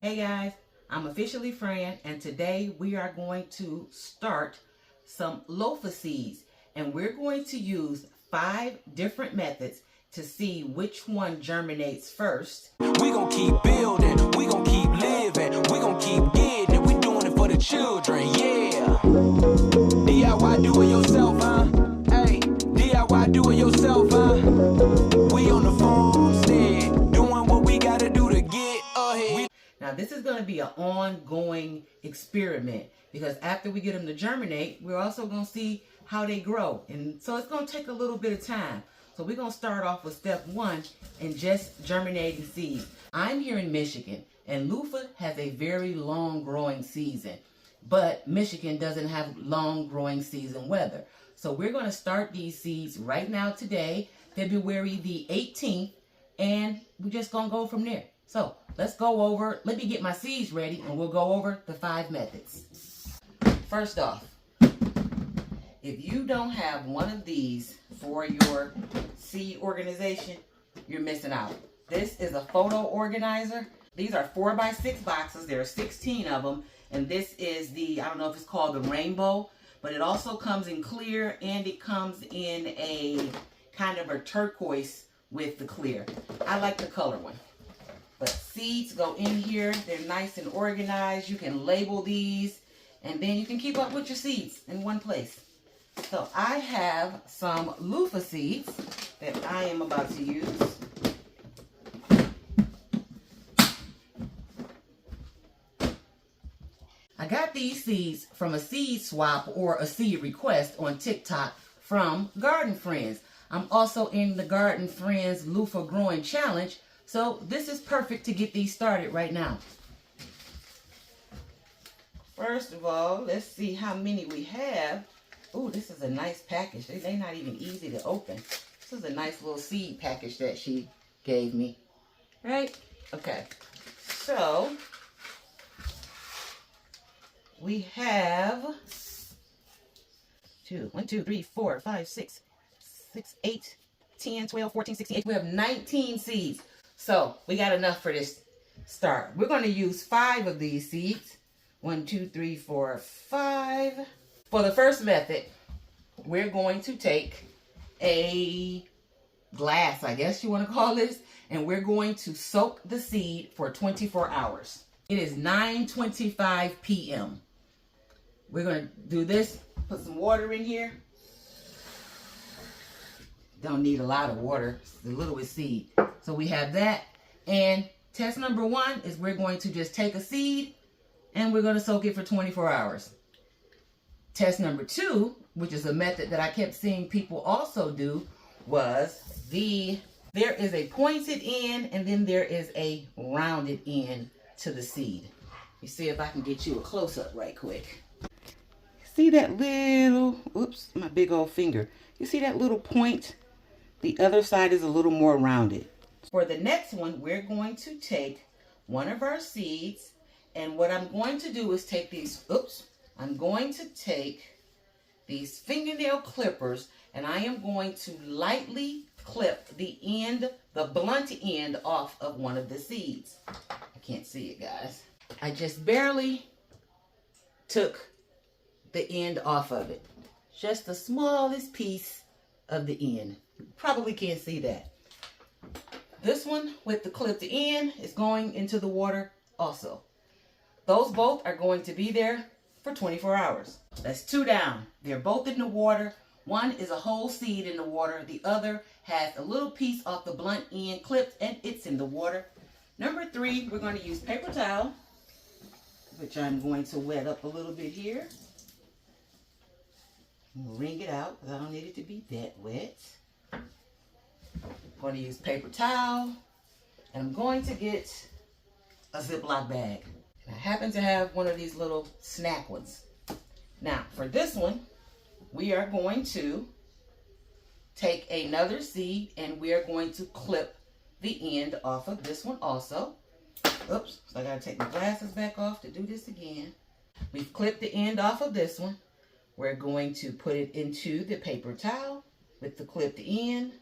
Hey guys, I'm officially Fran, and today we are going to start some Loofah seeds, and we're going to use 5 different methods to see which one germinates first. We gon' keep building, we gon' keep living, we gon' keep getting it, we doing it for the children, yeah. DIY do it yourself, huh? Hey, DIY do it yourself, huh? We on the farmstead, doing what we gotta do to get ahead. Now this is going to be an ongoing experiment because after we get them to germinate, we're also going to see how they grow. And so it's going to take a little bit of time. So we're going to start off with step 1 and just germinating seeds. I'm here in Michigan, and Loofah has a very long growing season, but Michigan doesn't have long growing season weather. So we're going to start these seeds right now today, February the 18th, and we're just going to go from there. So let's go over, let me get my seeds ready, and we'll go over the 5 methods. First off, if you don't have one of these for your seed organization, you're missing out. This is a photo organizer. These are 4x6 boxes. There are 16 of them. And this is the, I don't know if it's called the rainbow, but it also comes in clear, and it comes in a kind of a turquoise with the clear. I like the color one. But seeds go in here. They're nice and organized. You can label these, and then you can keep up with your seeds in one place. So I have some Loofah seeds that I am about to use. I got these seeds from a seed swap or a seed request on TikTok from Garden Friends. I'm also in the Garden Friends Loofah Growing Challenge, so this is perfect to get these started right now. First of all, let's see how many we have. Oh, this is a nice package. They're not even easy to open. This is a nice little seed package that she gave me. Right? Okay. So, we have 1, 2, 3, 4, 5, 6, 8, 10, 12, 14, 16, 18. We have 19 seeds. So, we got enough for this start. We're going to use 5 of these seeds. 1, 2, 3, 4, 5. For the first method, we're going to take a glass, I guess you want to call this, and we're going to soak the seed for 24 hours. It is 9:25 p.m. We're going to do this, put some water in here. Don't need a lot of water, it's a little with seed. So we have that, and test number 1 is we're going to just take a seed and we're going to soak it for 24 hours. Test number 2, which is a method that I kept seeing people also do, was there is a pointed end and then there is a rounded end to the seed. You see if I can get you a close-up right quick. See that little, oops, my big old finger. You see that little point? The other side is a little more rounded. For the next one, we're going to take one of our seeds, and what I'm going to do is take these, I'm going to take these fingernail clippers, and I am going to lightly clip the end, the blunt end off of one of the seeds. I can't see it, guys. I just barely took the end off of it. Just the smallest piece of the end. You probably can't see that. This one with the clipped end is going into the water also. Those both are going to be there for 24 hours. That's 2 down. They're both in the water. One is a whole seed in the water. The other has a little piece off the blunt end clipped, and it's in the water. Number 3, we're going to use paper towel, which I'm going to wet up a little bit here. Wring it out because I don't need it to be that wet. I'm going to use paper towel, and I'm going to get a Ziploc bag. I happen to have one of these little snack ones. Now, for this one, we are going to take another seed and we are going to clip the end off of this one also. Oops, so I gotta take my glasses back off to do this again. We've clipped the end off of this one. We're going to put it into the paper towel with the clipped end.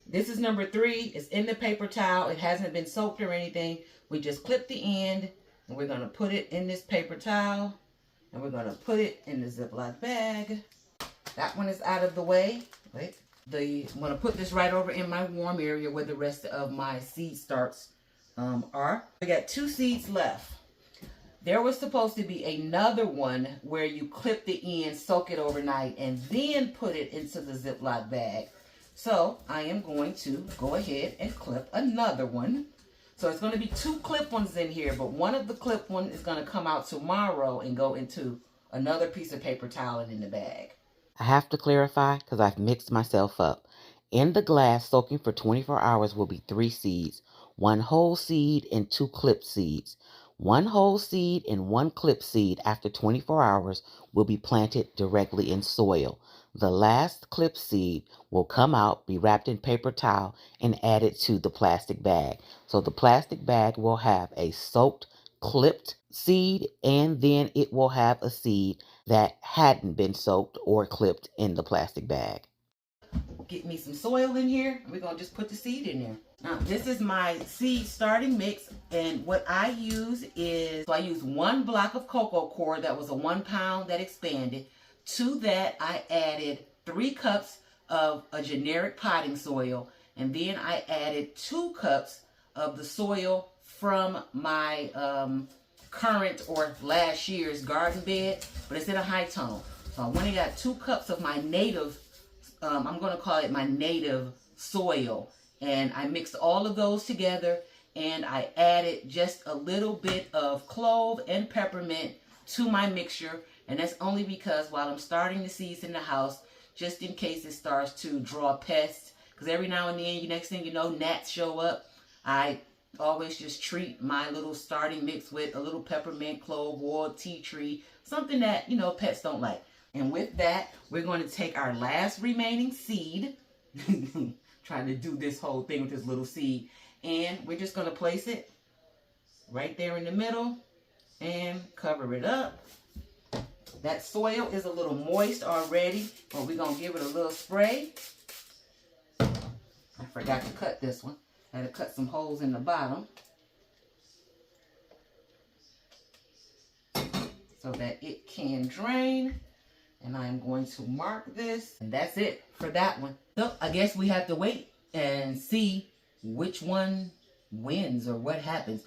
This is number 3. It's in the paper towel. It hasn't been soaked or anything. We just clip the end And we're going to put it in this paper towel. And we're going to put it in the Ziploc bag. That one is out of the way. Wait. I'm going to put this right over in my warm area where the rest of my seed starts are. We got 2 seeds left. There was supposed to be another one where you clip the end, soak it overnight, and then put it into the Ziploc bag. So I am going to go ahead and clip another one. So it's going to be 2 clip ones in here, but one of the clip one is going to come out tomorrow and go into another piece of paper towel and in the bag. I have to clarify because I've mixed myself up. In the glass soaking for 24 hours will be 3 seeds, 1 whole seed and 2 clipped seeds. 1 whole seed and 1 clipped seed after 24 hours will be planted directly in soil. The last clipped seed will come out, be wrapped in paper towel, and added to the plastic bag. So the plastic bag will have a soaked, clipped seed, and then it will have a seed that hadn't been soaked or clipped in the plastic bag. Get me some soil in here. We're going to just put the seed in there. Now, this is my seed starting mix, and what I use is, so I use 1 block of cocoa coir that was a 1 pound that expanded. To that, I added 3 cups of a generic potting soil, and then I added 2 cups of the soil from my current or last year's garden bed, but it's in a high tone. So I went and got 2 cups of my native, I'm going to call it my native soil, and I mixed all of those together, and I added just a little bit of clove and peppermint to my mixture. And that's only because while I'm starting the seeds in the house, just in case it starts to draw pests, because every now and then, next thing you know, gnats show up. I always just treat my little starting mix with a little peppermint, clove, oil, tea tree, something that, pets don't like. And with that, we're going to take our last remaining seed, trying to do this whole thing with this little seed, and we're just going to place it right there in the middle and cover it up. That soil is a little moist already, but we're going to give it a little spray. I forgot to cut this one. I had to cut some holes in the bottom so that it can drain. And I'm going to mark this. And that's it for that one. So I guess we have to wait and see which one wins or what happens.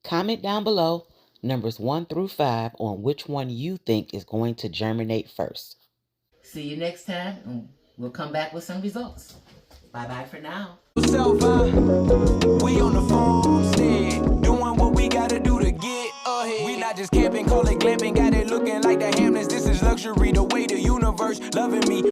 Comment down below numbers 1 through 5 on which one you think is going to germinate first. See you next time, and we'll come back with some results. Bye-bye for now. We on the farmstead, doing what we gotta do to get ahead. We not just camping, call it glamping, got it looking like the Hamlets. This is luxury, the way the universe loving me.